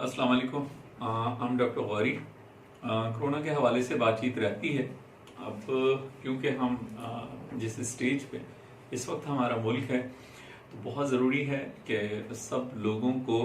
अस्सलाम वालेकुम। हम डॉक्टर गौरी। कोरोना के हवाले से बातचीत रहती है। अब क्योंकि हम जिस स्टेज पे इस वक्त हमारा मुल्क है, तो बहुत ज़रूरी है कि सब लोगों को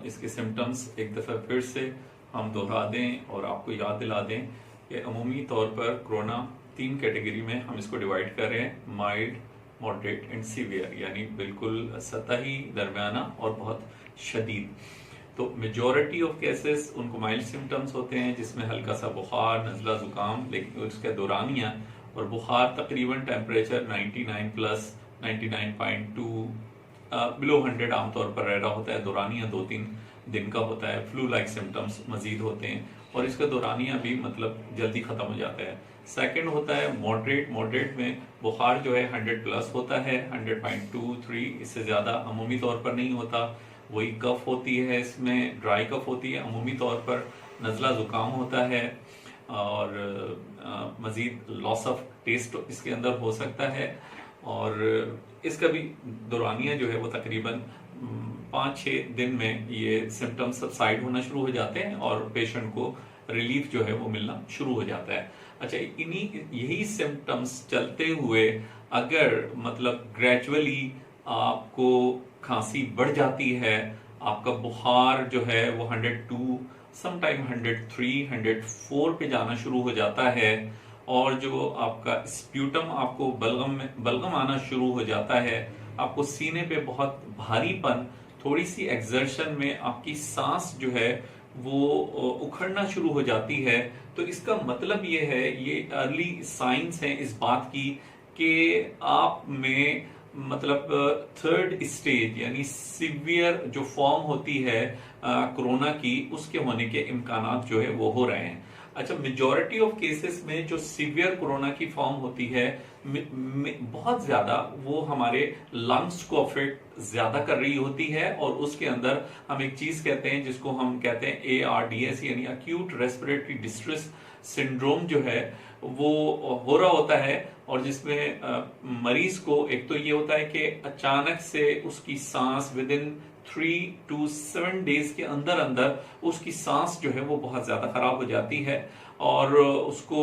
इसके सिम्टम्स एक दफ़ा फिर से हम दोहरा दें और आपको याद दिला दें कि अमूमी तौर पर कोरोना 3 कैटेगरी में हम इसको डिवाइड कर रहे हैं: माइल्ड, मॉडरेट एंड सीवियर, यानी बिल्कुल सतही, दरमियाना और बहुत शदीद। तो मेजॉरिटी ऑफ केसेस उनको माइल्ड सिम्टम्स होते हैं, जिसमें हल्का सा बुखार, नज़ला, ज़ुकाम, लेकिन उसके दौरानिया और बुखार तकरीबन टेम्परेचर 99 प्लस 99.2 बिलो 100 आमतौर पर रह रहा होता है। दौरानिया 2-3 दिन का होता है। फ्लू लाइक सिम्टम्स मजीद होते हैं और इसका दौरानिया भी मतलब जल्दी ख़त्म हो जाता है। सेकंड होता है मॉडरेट। मॉडरेट में बुखार जो है 100 प्लस होता है, 100.23, इससे ज़्यादा अमूमी तौर पर नहीं होता। वही कफ होती है, इसमें ड्राई कफ होती है, अमूमी तौर पर नज़ला ज़ुकाम होता है और मज़ीद लॉस ऑफ टेस्ट इसके अंदर हो सकता है। और इसका भी दौरानिया जो है वो तकरीबन 5-6 दिन में ये सिम्टम्स सबसाइड होना शुरू हो जाते हैं और पेशेंट को रिलीफ जो है वो मिलना शुरू हो जाता है। अच्छा, यही सिम्टम्स चलते हुए अगर मतलब ग्रेजुअली आपको खांसी बढ़ जाती है, आपका बुखार जो है वो 102, समटाइम 103, 104 पे जाना शुरू हो जाता है और जो आपका स्प्यूटम, आपको बलगम आना शुरू हो जाता है, आपको सीने पे बहुत भारीपन, थोड़ी सी एक्सर्शन में आपकी सांस जो है वो उखड़ना शुरू हो जाती है, तो इसका मतलब ये है, ये अर्ली साइंस हैं इस बात की कि आप में मतलब थर्ड स्टेज यानी सीवियर जो फॉर्म होती है कोरोना की, उसके होने के इम्कानात जो है वो हो रहे हैं। अच्छा, मेजॉरिटी ऑफ केसेस में जो सीवियर कोरोना की फॉर्म होती है बहुत ज्यादा वो हमारे लंग्स को अफेक्ट ज्यादा कर रही होती है और उसके अंदर हम एक चीज कहते हैं जिसको हम कहते हैं ARDS यानी अक्यूट रेस्पिरेटरी डिस्ट्रेस सिंड्रोम जो है वो हो रहा होता है। और जिसमें मरीज को एक तो ये होता है कि अचानक से उसकी सांस विद इन 3 to 7 डेज के अंदर अंदर उसकी सांस जो है वो बहुत ज्यादा खराब हो जाती है और उसको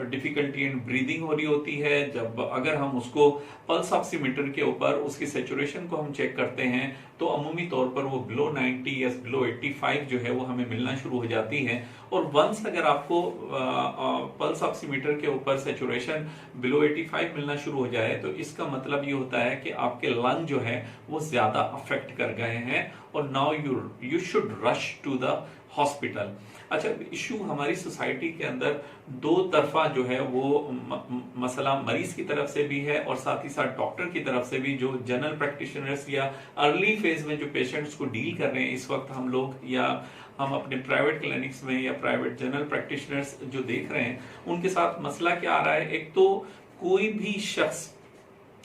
डिफिकल्टी इन ब्रीदिंग हो रही होती है। जब अगर हम उसको पल्स ऑक्सीमीटर के ऊपर उसकी सैचुरेशन को हम चेक करते हैं तो अमूमी तौर पर वो बिलो 90 या बिलो 85 जो है वो हमें मिलना शुरू हो जाती है। और वंस अगर आपको पल्स ऑक्सीमीटर के ऊपर सैचुरेशन बिलो 85 मिलना शुरू हो जाए तो इसका मतलब ये होता है कि आपके लंग जो है वो ज्यादा अफेक्ट कर गए हैं और now you should rush to the hospital. अच्छा, इशू हमारी सोसाइटी के अंदर दो तरफा जो है वो मसला मरीज की तरफ से भी है और साथ ही साथ डॉक्टर की तरफ से भी, जो जनरल प्रैक्टिशनर्स या अर्ली फेज में जो पेशेंट्स को डील कर रहे हैं इस वक्त हम लोग, या हम अपने प्राइवेट क्लिनिक्स में या प्राइवेट जनरल प्रैक्टिशनर्स जो देख रहे हैं, उनके साथ मसला क्या आ रहा है। एक तो कोई भी शख्स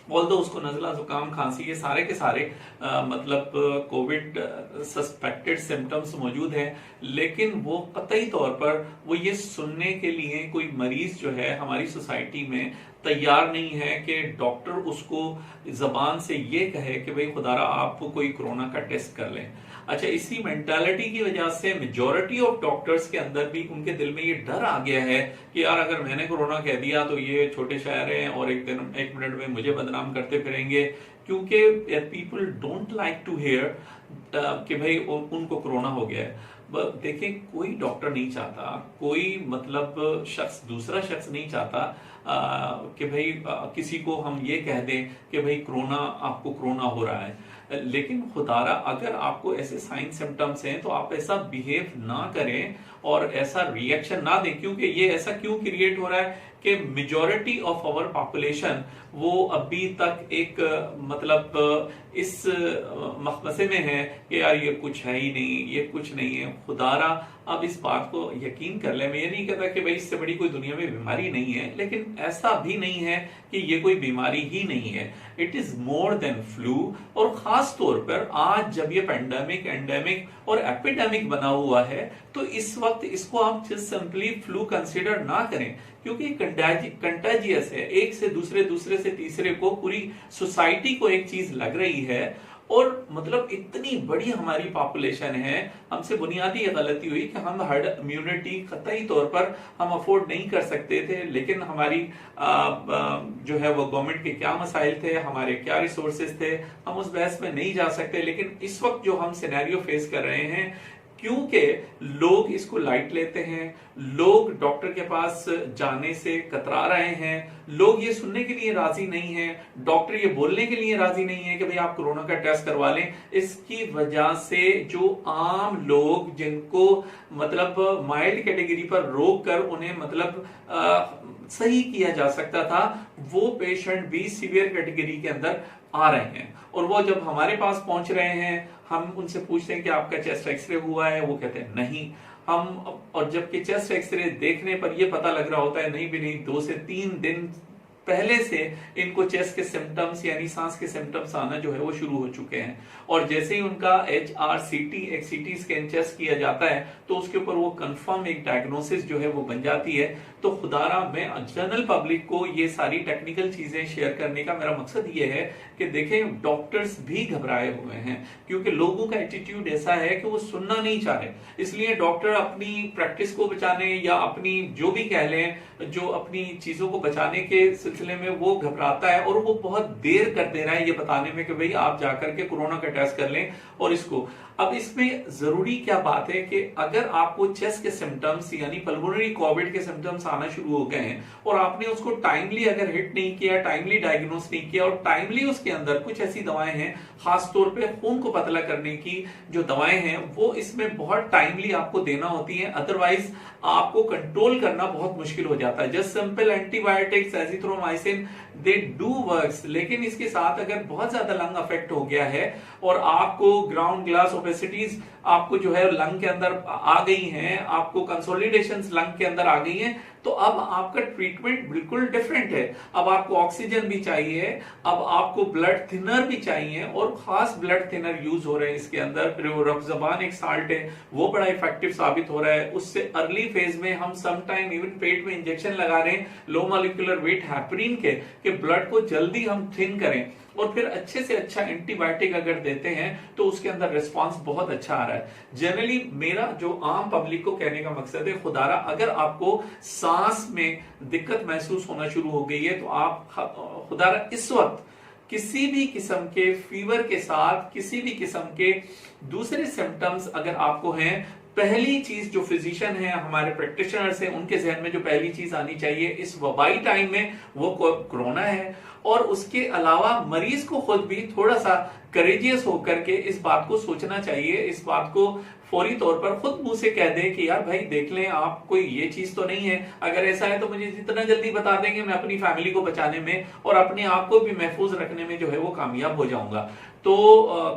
ऑल्दो उसको नजला, जुकाम, खांसी, ये सारे के सारे मतलब कोविड सस्पेक्टेड सिम्टम्स मौजूद हैं, लेकिन वो कतई तौर पर वो ये सुनने के लिए कोई मरीज जो है हमारी सोसाइटी में तैयार नहीं है कि डॉक्टर उसको जबान से ये कहे कि भाई खुदारा आप कोई कोरोना का टेस्ट कर लें। अच्छा, इसी मेंटालिटी की वजह से मेजॉरिटी ऑफ डॉक्टर्स के अंदर भी उनके दिल में ये डर आ गया है कि यार अगर मैंने कोरोना कह दिया तो ये छोटे शहर हैं और एक मिनट में मुझे बदनाम करते फिरेंगे, क्योंकि people don't like to hear कि भाई उनको कोरोना हो गया है। देखिए, कोई डॉक्टर नहीं चाहता, कोई मतलब शख्स, दूसरा शख्स नहीं चाहता कि भाई किसी को हम ये कह दें कि भाई कोरोना, आपको कोरोना हो रहा है। लेकिन खुदारा अगर आपको ऐसे साइन सिम्टम्स हैं तो आप ऐसा बिहेव ना करें और ऐसा रिएक्शन ना दें, क्योंकि ये ऐसा क्यों क्रिएट हो रहा है कि मेजॉरिटी ऑफ आवर पॉपुलेशन वो अभी तक एक मतलब इस मखमसे में है कि यार ये कुछ है ही नहीं, ये कुछ नहीं है। खुदारा अब इस बात को यकीन कर ले, मैं ये नहीं कहता कि भाई इससे बड़ी कोई दुनिया में बीमारी नहीं है, लेकिन ऐसा भी नहीं है कि ये कोई बीमारी ही नहीं है। It is more than flu. और खास तौर पर आज जब ये पेंडेमिक, एंडेमिक और एपिडेमिक बना हुआ है तो इस वक्त इसको आप जस्ट सिंपली फ्लू कंसीडर ना करें, क्योंकि कंटेजियस है। एक से दूसरे, दूसरे से तीसरे को, पूरी सोसाइटी को एक चीज लग रही है और मतलब इतनी बड़ी हमारी पॉपुलेशन है, हमसे बुनियादी ये गलती हुई कि हम हर्ड इम्यूनिटी कतई तौर पर हम अफोर्ड नहीं कर सकते थे। लेकिन हमारी जो है वो गवर्नमेंट के क्या मसाइल थे, हमारे क्या रिसोर्सेज थे, हम उस बहस में नहीं जा सकते। लेकिन इस वक्त जो हम सिनेरियो फेस कर रहे हैं, क्योंकि लोग इसको लाइट लेते हैं, लोग डॉक्टर के पास जाने से कतरा रहे हैं, लोग ये सुनने के लिए राजी नहीं है, डॉक्टर ये बोलने के लिए राजी नहीं है कि भाई आप कोरोना का टेस्ट करवा लें। इसकी वजह से जो आम लोग जिनको मतलब माइल्ड कैटेगरी पर रोक कर उन्हें मतलब सही किया जा सकता था, वो पेशेंट भी सीवियर कैटेगरी के अंदर आ रहे हैं। और वो जब हमारे पास पहुंच रहे हैं, हम उनसे पूछते हैं कि आपका चेस्ट एक्सरे हुआ है, वो कहते हैं नहीं। हम और जबकि चेस्ट एक्सरे देखने पर ये पता लग रहा होता है नहीं भी नहीं 2 से 3 दिन पहले से इनको चेस्ट के सिम्टम्स यानी सांस के सिम्टम्स आना जो है वो शुरू हो चुके हैं। और जैसे ही उनका HRCT एक सीटी स्कैन चेस्ट किया जाता है तो उसके ऊपर वो कंफर्म एक डायग्नोसिस जो है वो बन जाती है। तो खुदारा मैं जनरल पब्लिक को ये सारी टेक्निकल चीजें शेयर करने का मेरा मकसद ये है कि देखें डॉक्टर्स भी घबराए हुए हैं, क्योंकि लोगों का एटीट्यूड ऐसा है कि वो सुनना नहीं चाह रहे। इसलिए डॉक्टर अपनी प्रैक्टिस को बचाने या अपनी जो भी कह लें, जो अपनी चीजों को बचाने के सिलसिले में वो घबराता है और वो बहुत देर कर दे रहा है ये बताने में कि भाई आप जाकर के कोरोना का टेस्ट कर लें। और इसको अब इसमें जरूरी क्या बात है कि अगर आपको चेस्ट के सिम्टम्स यानी पल्मोनरी कोविड के सिम्टम्स आना शुरू हो गए हैं और आपने उसको टाइमली अगर हिट नहीं किया, टाइमली डायग्नोस नहीं किया और टाइमली उसके अंदर कुछ ऐसी दवाएं हैं, खासतौर पे खून को पतला करने की जो दवाएं हैं वो इसमें बहुत टाइमली आपको देना होती हैं, अदरवाइज आपको कंट्रोल करना बहुत मुश्किल हो जाता है। Just simple antibiotics azithromycin they do works, लेकिन इसके साथ अगर बहुत ज्यादा लंग अफेक्ट हो गया है और आपको ग्राउंड ग्लास ओबेसिटीज आपको जो है लंग के अंदर आ गई हैं, आपको कंसोलिडेशंस लंग के अंदर आ गई हैं, तो अब आपका ट्रीटमेंट बिल्कुल डिफरेंट है। अब आपको ऑक्सीजन भी चाहिए, अब आपको ब्लड थिनर भी चाहिए और खास ब्लड थिनर यूज हो रहे हैं इसके अंदर। रोक्सबान एक साल्ट है, वो बड़ा इफेक्टिव साबित हो रहा है। उससे अर्ली फेज में हम समटाइम इवन पेट में इंजेक्शन लगा रहे हैं लो मॉलिक्यूलर वेट हेपरिन के ब्लड को जल्दी हम थिन करें। और फिर अच्छे से अच्छा एंटीबायोटिक अगर देते हैं तो उसके अंदर रिस्पांस बहुत अच्छा आ रहा है। जनरली मेरा जो आम पब्लिक को कहने का मकसद है, खुदारा अगर आपको सांस में दिक्कत महसूस होना शुरू हो गई है तो आप खुदारा इस वक्त किसी भी किस्म के फीवर के साथ, किसी भी किस्म के दूसरे सिम्टम्स अगर आपको हैं, पहली चीज जो फिजिशियन है, हमारे प्रैक्टिशनर्स हैं, उनके जहन में जो पहली चीज आनी चाहिए इस वबाई टाइम में वो कोरोना है। और उसके अलावा मरीज को खुद भी थोड़ा सा करेजियस होकर के इस बात को सोचना चाहिए, इस बात को फौरी तौर पर खुद मुंह से कह दे कि यार भाई देख लें, आप कोई ये चीज तो नहीं है, अगर ऐसा है तो मुझे जितना जल्दी बता देंगे मैं अपनी फैमिली को बचाने में और अपने आप को भी महफूज रखने में जो है वो कामयाब हो जाऊंगा। तो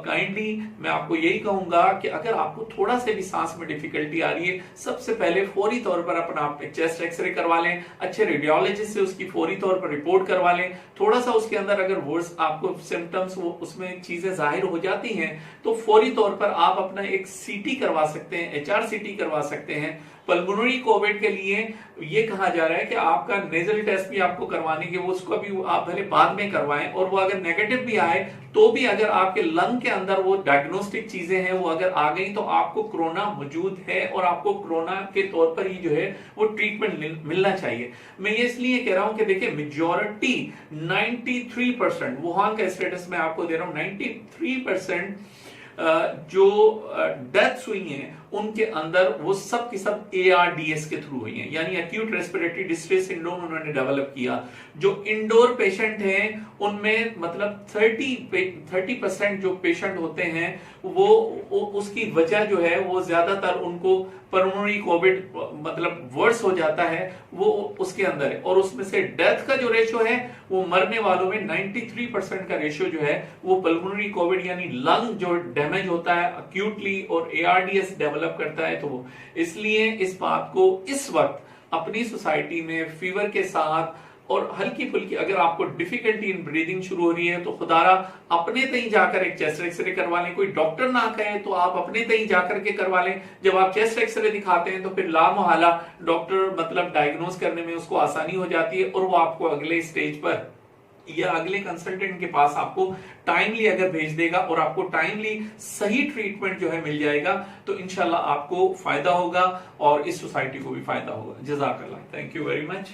काइंडली मैं आपको यही कहूंगा कि अगर आपको थोड़ा से भी सांस में डिफिकल्टी आ रही है, सबसे पहले फौरी तौर पर अपना चेस्ट एक्सरे करवा लें, अच्छे रेडियोलॉजिस्ट से उसकी फौरी तौर पर रिपोर्ट करवा लें। थोड़ा सा उसके अंदर अगर वर्स आपको सिम्टम्स वो उसमें चीजें जाहिर हो जाती हैं तो फौरी तौर पर आप अपना एक सीटी करवा सकते हैं, HRCT करवा सकते हैं। पल्मोनरी कोविड के लिए ये कहा जा रहा है कि आपका नेजल टेस्ट भी आपको करवाने के वो उसको भी आप भले बाद में करवाएं और वो अगर नेगेटिव भी आए तो भी अगर आपके लंग के अंदर वो डायग्नोस्टिक चीजें हैं वो अगर आ गई तो आपको कोरोना मौजूद है और आपको कोरोना के तौर पर ही जो है वो ट्रीटमेंट मिलना चाहिए। मैं ये इसलिए कह रहा हूं कि देखिए मेजॉरिटी 93% वुहान का स्टेटस मैं आपको दे रहा हूं, 93% जो डेथ्स हुई हैं उनके अंदर वो सब की सब ARDS के थ्रू हुई हैं, यानी एक्यूट रेस्पिरेटरी डिस्ट्रेस सिंड्रोम उन्होंने डेवलप किया। जो इंडोर पेशेंट हैं उनमें मतलब 30% जो पेशेंट होते हैं वो उसकी वजह जो है वो ज्यादातर उनको पल्मोनरी कोविड मतलब वर्स हो जाता है वो उसके अंदर है। और उसमें से डेथ का जो रेशियो है वो मरने वालों में 93% का रेशियो जो है वो पल्मोनरी कोविड यानी लंग जो डैमेज होता है अक्यूटली और ARDS डेवलप करता है। तो वो इसलिए इस बात को इस वक्त अपनी सोसाइटी में फीवर के साथ और हल्की फुल्की अगर आपको डिफिकल्टी इन ब्रीदिंग शुरू हो रही है तो खुदारा अपने तई जाकर एक चेस्ट एक्सरे करवा लें। कोई डॉक्टर ना कहे तो आप अपने तई जाकर के करवा लें। जब आप चेस्ट एक्सरे दिखाते हैं तो फिर लामोहला डॉक्टर मतलब डायग्नोस करने में उसको आसानी हो जाती है और वो आपको अगले स्टेज पर या अगले कंसल्टेंट के पास आपको टाइमली अगर भेज देगा और आपको टाइमली सही ट्रीटमेंट जो है मिल जाएगा, तो इंशाल्लाह आपको फायदा होगा और इस सोसाइटी को भी फायदा होगा। जज़ाकल्लाह, थैंक यू वेरी मच।